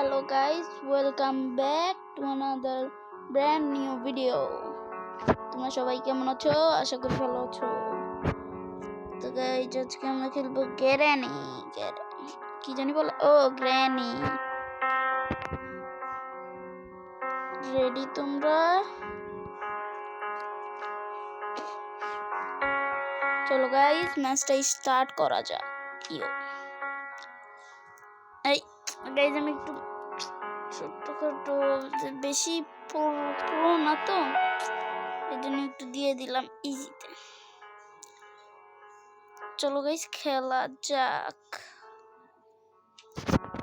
Hello guys, welcome back to another brand new video. তোমরা সবাই কেমন আছো? আশা করি ভালো আছো। তো গাইস আজকে আমরা খেলবো গ্র্যানি। কি জানি বলে? ও গ্র্যানি। রেডি তোমরা? চলো গাইস ম্যাচটা স্টার্ট করা যাক। এই গাইস আমি একটু ছোটখাটো বেশি পুরো না তো, এই জন্য একটু দিয়ে দিলাম ইজিতে। চলো গাইস খেলা যাক।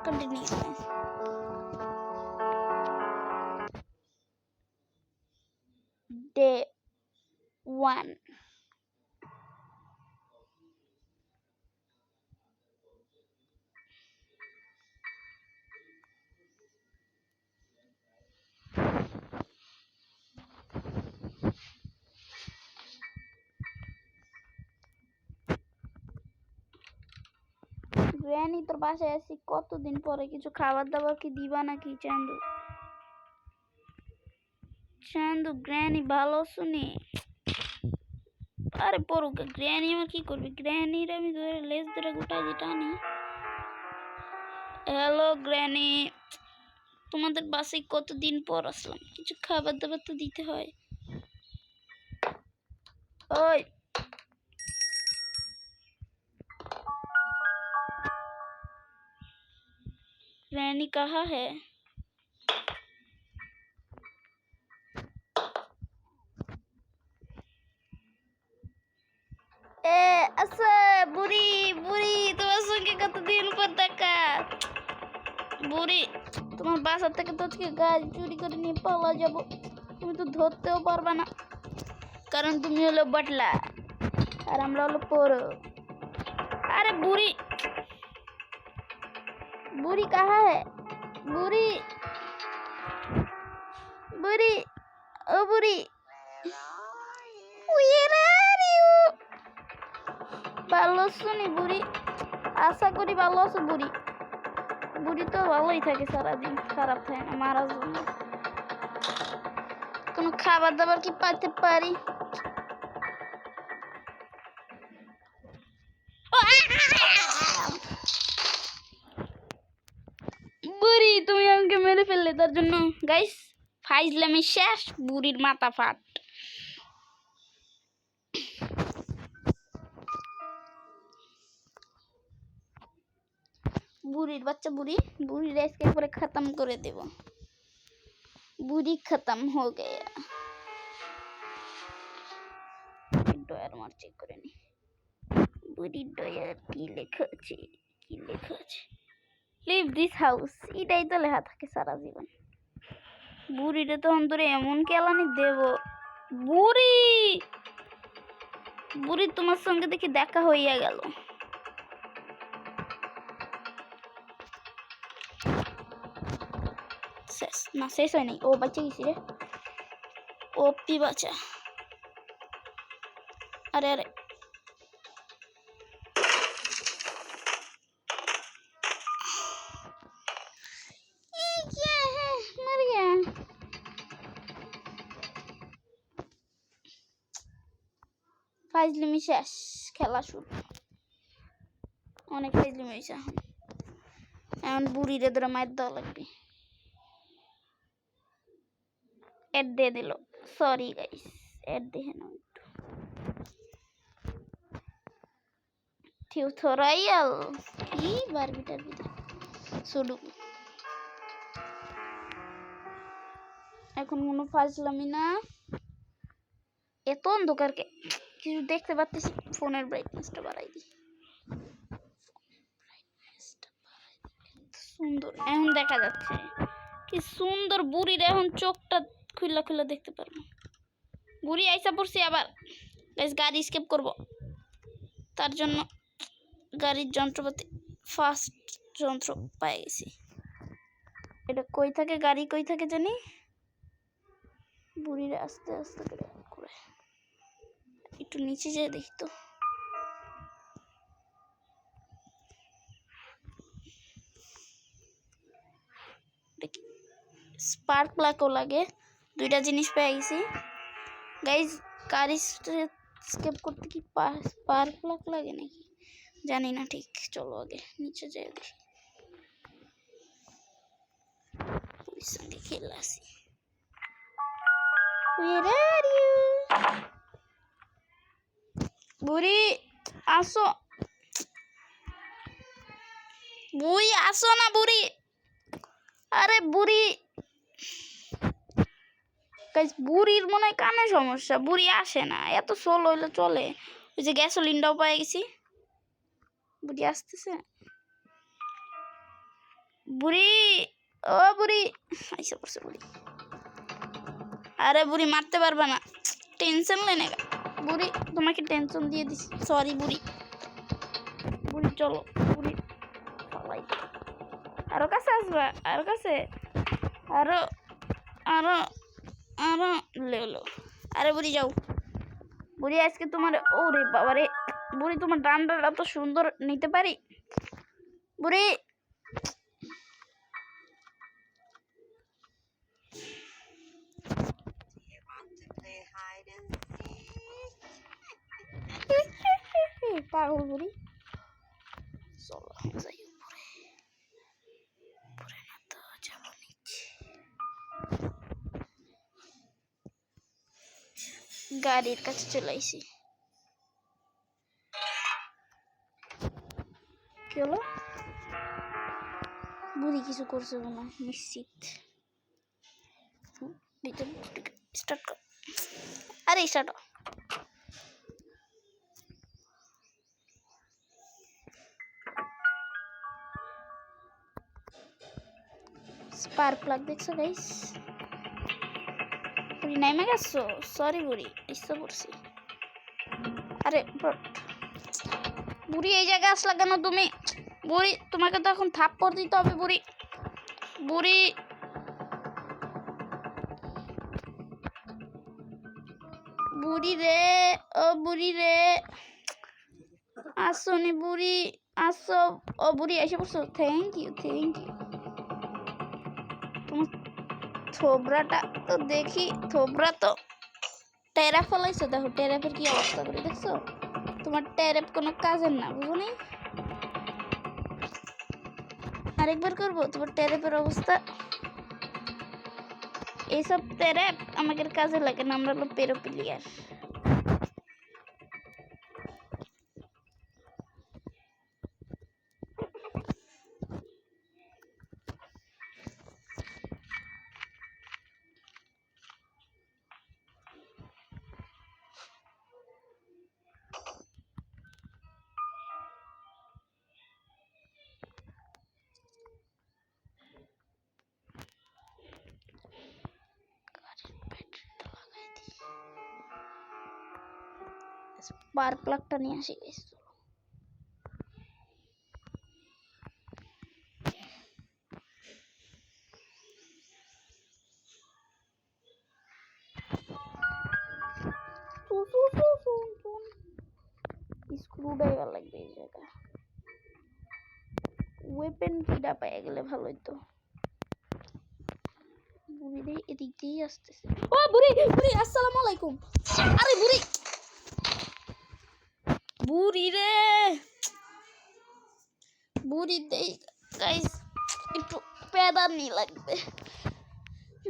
কন্টিনিউ। ডে 1। গ্র্যানি তোর বাসায় আছি কতদিন পরে, কিছু খাবার দাবার কি দিবা নাকি? চান্দু গ্র্যানি ভালো শুনি। আরে পড়ুক গ্র্যানি, আমার কি করবি? গ্র্যানির আমি ধরে লেজ ধরে গোটাই দিয়ে টানি। হ্যালো গ্র্যানি, তোমাদের বাসায় কতদিন পর আসলাম, কিছু খাবার দাবার তো দিতে হয়। ওই ग्रैनी कहाँ है? আচ্ছা বুড়ি তোমার সঙ্গে কতদিন পর দেখা। বুড়ি তোমার বাসা থেকে তো আজকে গাড়ি চুরি করে নিয়ে পালা যাবো, তুমি তো ধরতেও পারবে না, কারণ তুমি হলো বটলা আর আমরা হলো পোরো। আরে বুড়ি कहाँ है? বুড়ি ও বুড়ি, ভালো শুনি বুড়ি, আশা করি ভালো আছো বুড়ি। বুড়ি তো ভালোই থাকে সারাদিন, খারাপ থাকে না, মারার জন্য। কোনো খাবার দাবার কি পাইতে পারি? বুড়ি তুমি আমাকে মেরে ফেললে, তার জন্য গাইস ফাইজলামি শেষ, বুড়ির মাথা ফাট। বুড়ির বাচ্চা বুড়ির আজকে একবারে খতম করে দেব। বুড়ি খতম হো গয়া। ডয়ার মার চেক করে নি। বুড়ির ডয়ার কি লেখা আছে? লিভ দিস হাউস, এটাই তো লেখা থাকে সারা জীবন। বুড়িটা তো অন্তরে এমন কেলানি দেব। বুড়ি তোমার সঙ্গে দেখি দেখা হইয়া গেল। শেষ হয় নাই। ও বাচ্চা গেছি রে, ওপি বাচ্চা। अरे ये क्या है? मर गया। ফাইজলিমি শেষ, খেলা শুরু। অনেক ফাইজলিমি হয়েছে, এখন বুড়িরে ধরে মায়ের দেওয়া লাগবে। এড দিয়ে দিল, সরি গাইস, এড দেখে নাও একটু। টিউটোরিয়াল কি বারবিটার ভিতরে শুরু। এখন কোনো ফাজলামি না, এত অন্ধকারকে কিছু দেখতে পাচ্ছি। ফোনের ব্রাইটনেসটা বাড়াই দিই। সুন্দর এখন দেখা যাচ্ছে, কি সুন্দর। বুড়ির এখন চোখটা খুলে দেখতে পারবো। বুড়ি আইসা পড়ছি আবার। গাড়ি স্কেপ করব, তার জন্য গাড়ির যন্ত্রপাতি ফার্স্ট যন্ত্র পাই গেছি। এটা কই থাকে, গাড়ি কই থাকে জানি। বুড়ির আস্তে আস্তে করে একটু নিচে যেয়ে দেখি তো। স্পার্ক প্লাগও লাগে, দুইটা জিনিস পেয়ে গেছি গাইজ। কার স্কেপ করতে কি স্পার্ক প্লাগ লাগে নাকি জানি না ঠিক। চলো আগে নিচে যাই দেখি, সঙ্গে খেলে আসি। বুড়ি আসো, বুড়ি আসো না বুড়ি, আরে বুড়ি। বুড়ির মনে হয় কানে সমস্যা, বুড়ি আসে না, এত সোল হইলে চলে। ওই যে গ্যাসোলিনটাও পেয়ে গেছি, বুড়ি আসতেছে। বুড়ি, ও বুড়ি আইসা পড়ছে বুড়ি। আরে বুড়ি মারতে পারবে না, টেনশন লেনে গা বুড়ি, তোমাকে টেনশন দিয়ে দিছি, সরি বুড়ি। বুড়ি চলো বুড়ি, আরো কাছে আসবা, আরো কাছে, আরো আরো আরো লেলো। আরে বুড়ি যাও বুড়ি, আজকে তোমার, ওরে বাবারে বুড়ি, তোমার ডান্ডাটা তো সুন্দর নিতে পারি বুড়ি। পাগল বুড়ি, চলো যাই উপরে, উপরে না তো যাবো নিচে। গাড়ির কাছে চলে আইছি। কি হলো? বুড়ি কিছু করছে না নিশ্চিত। স্টার্ট কর, আরে স্টার্ট। স্পার্ক প্লাগ দেখছো গাইস? বুড়ি নাইমা গেছো, সরি বুড়ি, ইচ্ছা করছি। আরে বুড়ি এই জায়গায় আসলা কেন তুমি? বুড়ি তোমাকে তো এখন থাপ্পড় দিতে হবে বুড়ি। বুড়ি বুড়ি রে, ও বুড়ি রে, আসনি বুড়ি, আসো। ও বুড়ি এসে পড়ছো, থ্যাংক ইউ থ্যাংক ইউ। তোমার থোবরাটা তো দেখি, থোবরা তো টেরা ফলাইছো, দেখো টেরাপের কি অবস্থা করে দেখছো? তোমার টেরাপ কোনো কাজের না, বুঝো নি? আরেকবার করবো তোমার টেরাপের অবস্থা। এইসব টেরাপ আমাদের কাজে লাগে না, আমরা হলো পেরো প্লেয়ার। স্পার্ক প্লাগটা নিয়ে আসি গাইস। স্ক্রু ড্রাইভার লাগবে এই জায়গায়, ওয়েপেন কিটা পেয়ে গেলে ভালো হইতো। বুড়ি রে এদিক দিয়েই আসতেছে। ও বুড়ি, বুড়ি আসসালামু আলাইকুম। আরে বুড়ি, বুড়ি রে, বুড়ি দেই গাইস, একটু পেদানি লাগবে,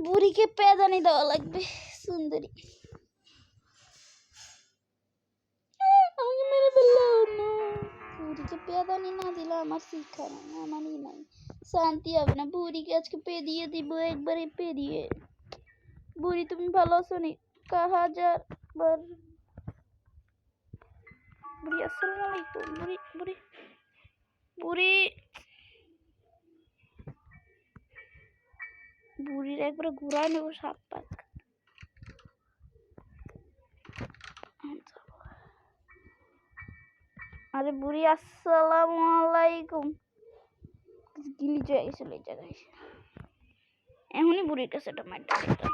বুড়িকে পেদানি দেওয়া লাগবে সুন্দরী। আমাকে মেরে ফেললো না, বুড়িকে পেদানি না দিলে আমার শিক্ষা নাই, আমারই নাই, শান্তি হবে না। বুড়িকে আজকে পেদিয়ে দিব একবারে পেরিয়ে। বুড়ি তুমি ভালো আছো নি? কাহা যার বার। বুড়ি আসসালামু আলাইকুম। বুড়ি বুড়ি বুড়ি, বুড়ির একবারে ঘুরায় নেবো 7 পাক। আরে বুড়ি আসসালামু আলাইকুম। গিলি হয়ে গেছিল এই জায়গায়, এখনই বুড়ির কাছে একটা মাইট দিতাম।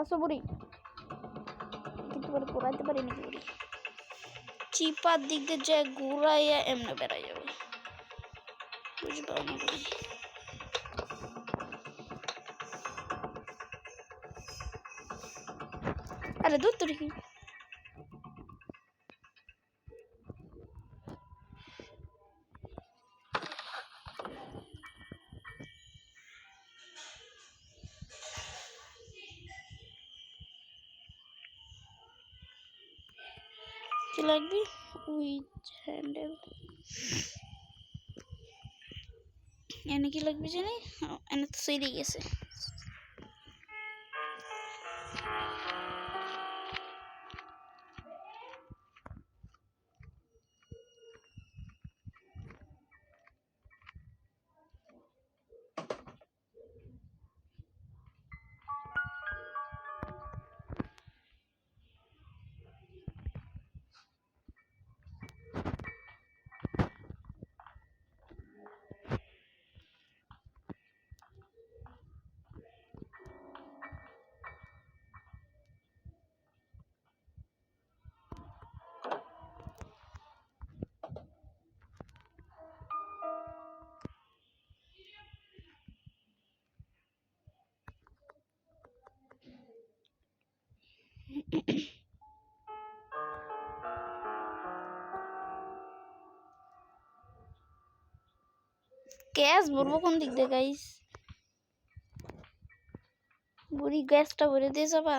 আসো বুড়ি, কিন্তু পরে ঘুরাইতে পারি নাকি বুড়ি? চিপার দিক দিয়ে যে ঘুরাইয়া এমনি বেড়াই যাবে, বুঝতে পারো না বুড়ি? আরে দূর তো দেখি। কি লাগবে? Which handle. এনে কি লাগবে জানি? এনে তো সেই দিয়ে গেছে। গ্যাস ভরবো কোন দিক দিয়ে গাইস? বুড়ি গ্যাসটা ভরে দিয়ে যাবা?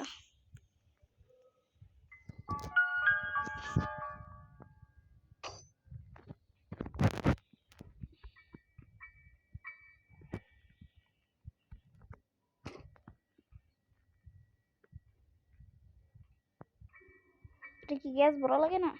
এটা কি গ্যাস ভরা লাগে না?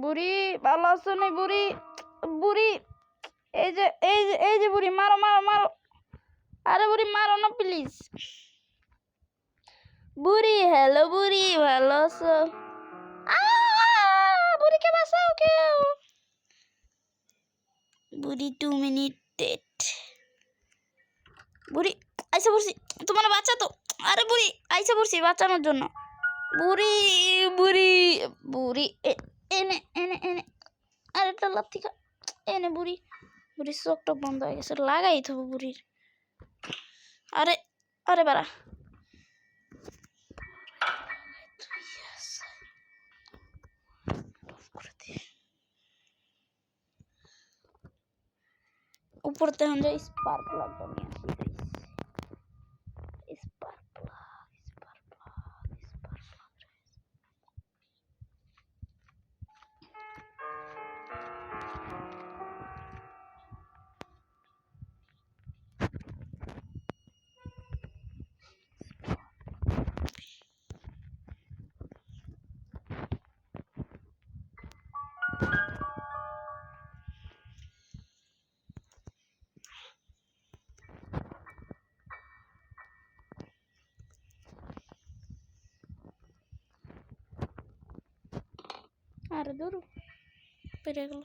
বুড়ি ভালো আছো না বুড়ি? বুড়ি এই যে বুড়ি, মারো মারো মারো। আরে বুড়ি মারো না প্লিজ। বুড়ি হ্যালো বুড়ি, ভালো আছো? বুড়িকে বাঁচাও কেউ। বুড়ি 2 মিনিট ডেট। বুড়ি আইসা পড়ছি, তোমার বাঁচা তো। আরে বুড়ি আইসা পড়ছি বাঁচানোর জন্য। বুড়ি বুড়ি বুড়ি এনে এনে এনে। আরে একটা লাথি খা। এনে বুড়ি। বুড়ির চোখটা বন্ধ হয়ে গেছে, লাগাই তো বুড়ির। আরে আরে বাড়া। উপর থেকে যাই স্পার্ক প্লাগটা নিয়ে আসি guys. Spark plug spark plug spark plug. আরে দূর পেরে গেল।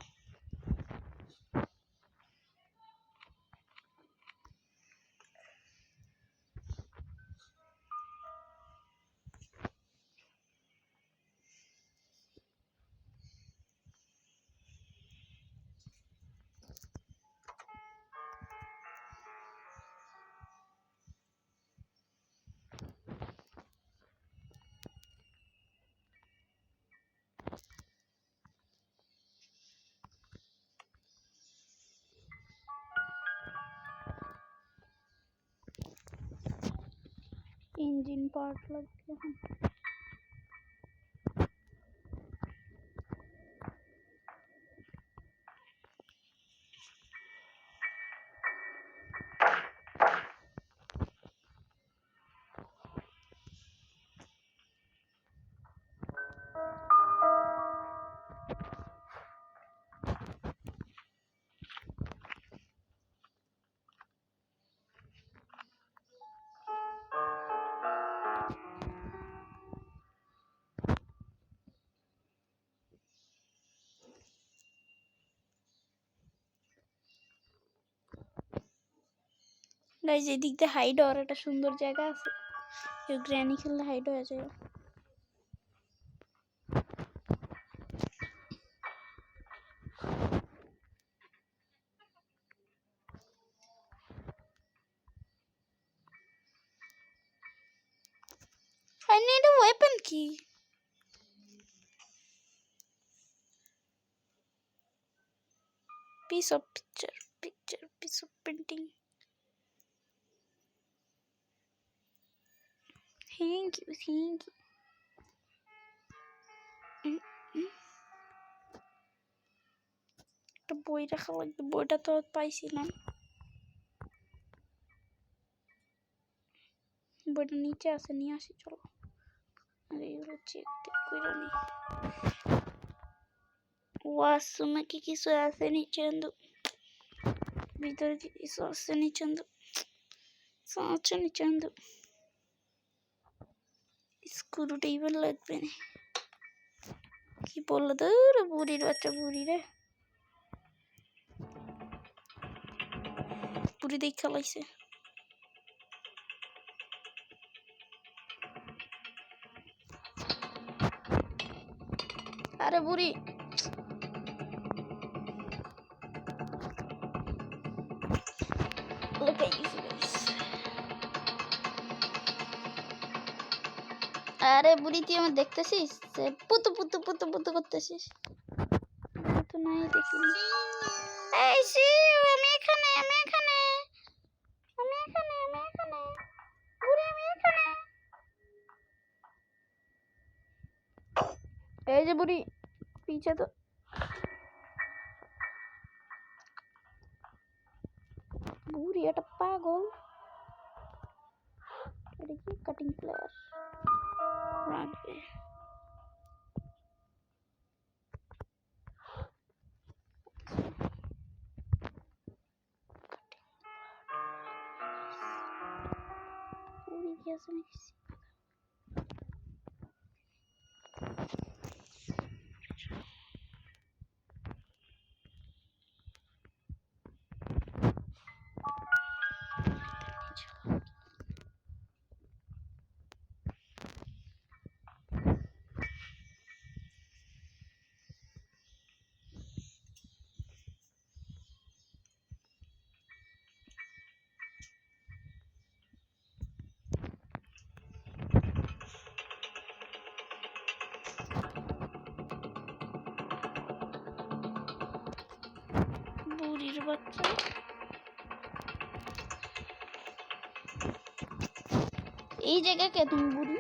ইঞ্জিন পার্ট লাগবে এখন। গাইজ এদিক দিয়ে হাইড হওয়ার একটা সুন্দর জায়গা আছে, কেউ গ্র্যানি খেললে হাইড হয়ে যায়। I need a weapon key. Piece of picture, piece of painting. Thank you. একটা বই রাখা লাগবে, বইটা তো পাইছিলাম, বইটা নিচে আছে, নিয়ে আসি চলো। আর এগুলো চেক করে নি। ওয়াশরুমে কি কিছু আছে নিচে, ভিতরে কি কিছু আছে নিচে, আছে নিচে। স্ক্রু টেবিল লাগবে না, কি বললো তোর বুড়ির বাচ্চা, বুড়ি রে, বুড়ি দেখ খেলাইছে। আরে বুড়ি লুকাই গেছি। আরে বুড়ি তুই আমার দেখতেছিস, পুতু পুতু পুতু পুতু করতেছিস, তো নাই দেখিনি। এই শিব, আমি এখানে বুড়ি, আমি এখানে। এই যে বুড়ি পিছে তো, বুড়ি একটা পাগল। এটা কি কাটিং প্লেয়ার লাগবে? বুড়ি কি আছে নাকি? বুড়ির বাচ্চা, এই জায়গাকে তুমি বুড়ি,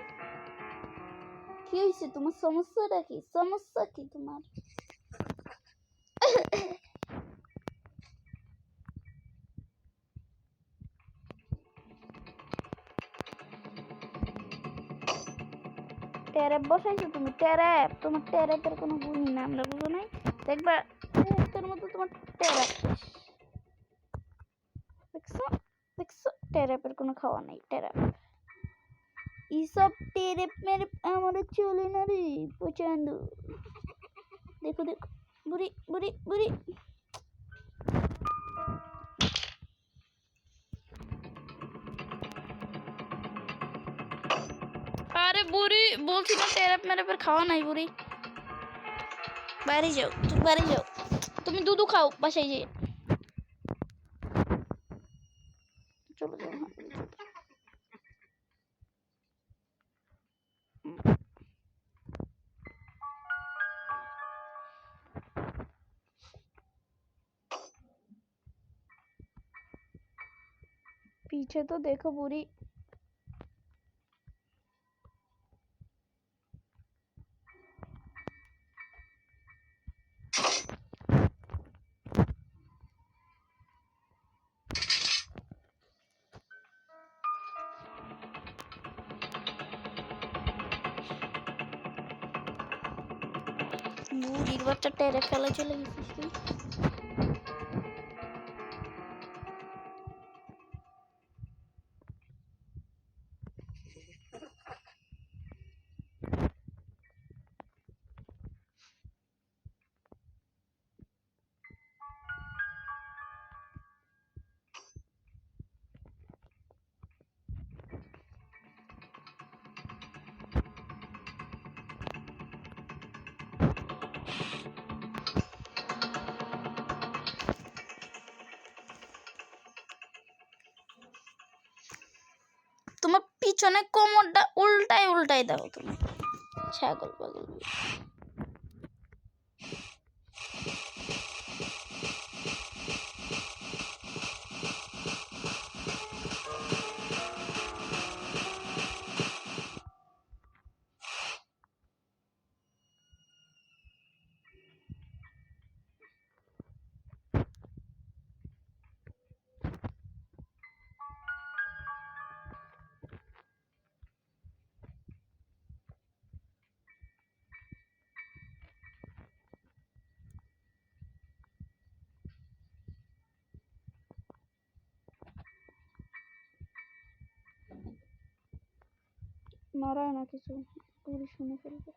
কি হয়েছে তোমার? সমস্যাটা কি? সমস্যা কি তোমার? ট্যারেপ বসাইছো তুমি, ট্যারেপ? তোমার ট্যারেপের কোনো গুণই না, আমরা বুঝো নাই। দেখবা তোর মতো তোমার ট্যারেপ, দেখছো দেখছো, ট্যারেপের কোনো খাওয়া নাই। ট্যারেপ এইসব টেরেপ মেরে আমার চলে না রে, পছন্দ। দেখো দেখো বুড়ি বুড়ি বুড়ি, আরে বুড়ি বলছি না টেরেপ মেরেপের খাওয়া নাই। বুড়ি বাড়ি যাও, তুমি বাড়ি যাও, তুমি দুধু খাও বাসায় যেয়ে, চলো যাও। पीछे तो देखो बुरी, বুড়ির বাচ্চা টেরে ফেলে চলে গেছিস তুই। তোমার পিছনে কোমরটা উল্টায় উল্টায় দাও তুমি, ছাগল পাগল। নড়ায় না কিছু, বুড়ি শুনে ফেলবে।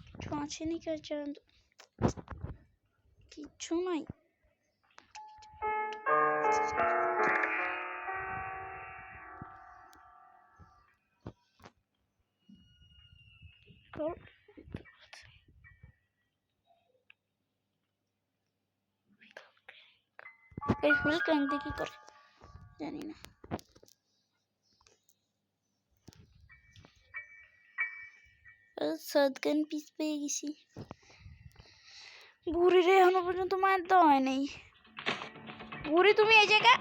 কিছু আছে নি কিচ্ছু নাই। এই ফুল ক্যান্ডি কি করে জানি না। শটগান পিস পেয়ে গেছি। বুড়ি রে এখনো পর্যন্ত মার দেওয়া হয় নাই। বুড়ি তুমি এই জায়গা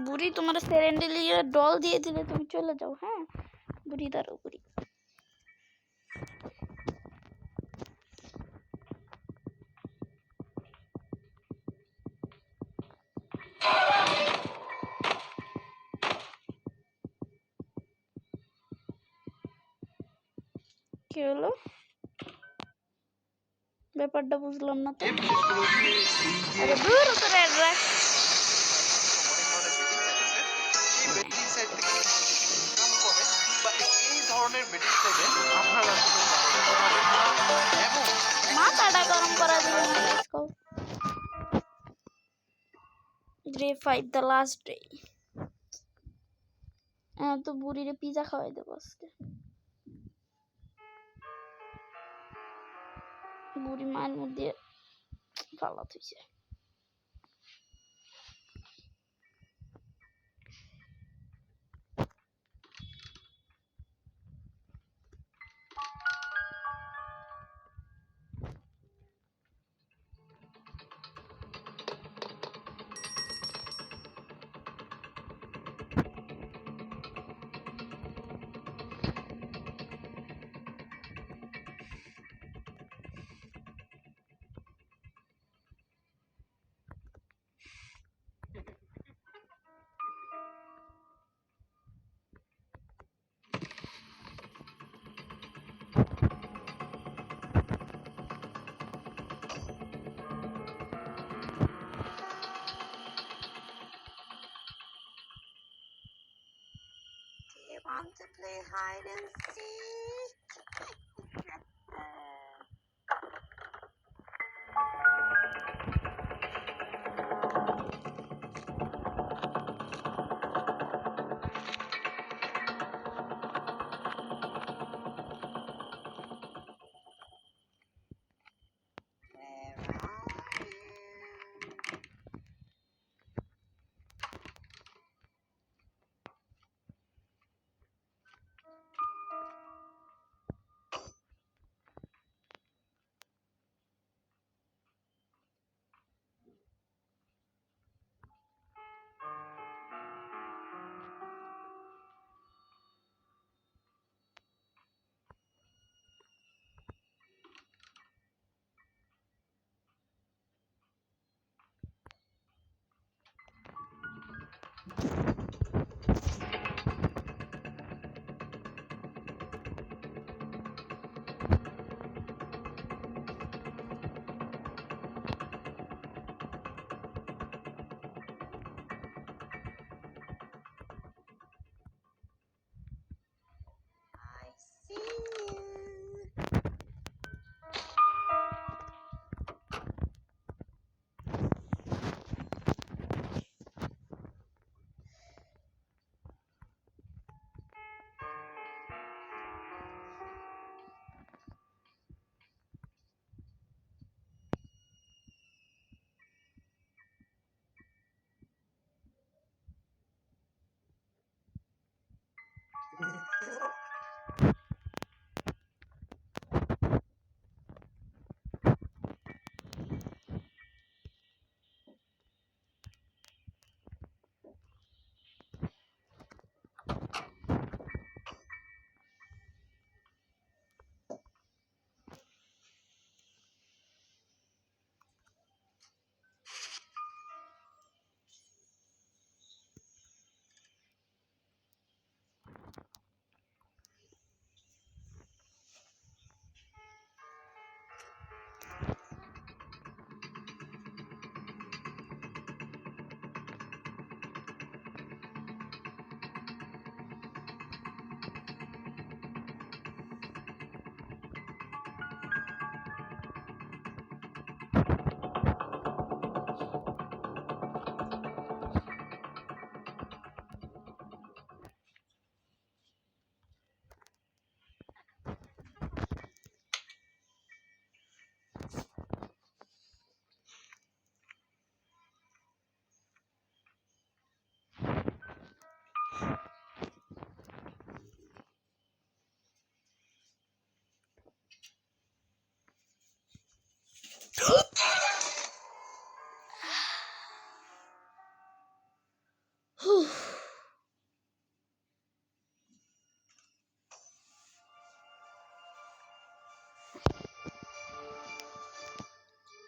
বুড়ি তোমার সেরেন্ডেলিয়ার ডল দিয়ে দিলে তুমি চলে যাও। হ্যাঁ বুড়ি, দাঁড়াও বুড়ি। কি হলো ব্যাপারটা বুঝলাম না তো। আরে দূর করে রাখ। মাথাটা গরম করা দিবে না। Let's go day 5 the last day. তো বুড়িরে পিজা খাওয়াই দেবো আজকে। বুড়ি মায়ের মধ্যে ফালা থইছে। Want to play hide and seek?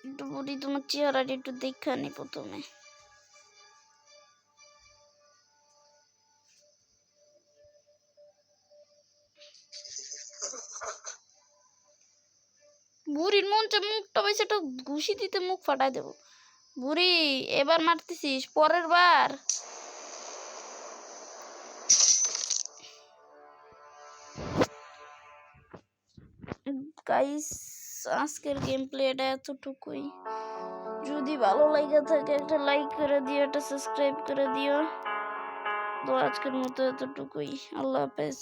একটু বুড়ি তোমার চেহারাটা একটু দেখা নি প্রথমে। বুড়ির মন চায় মুখটা বেশি একটা ঘুষি দিতে মুখ ফাটাই দেবো। বুড়ি এবার মারতেছিস, পরের বার গাইস আজকের গেম প্লেটা এতটুকুই। যদি ভালো লাগে থাকে একটা লাইক করে দিও, একটা সাবস্ক্রাইব করে দিও। তো আজকের মতো এতটুকুই, আল্লাহ হাফেজ।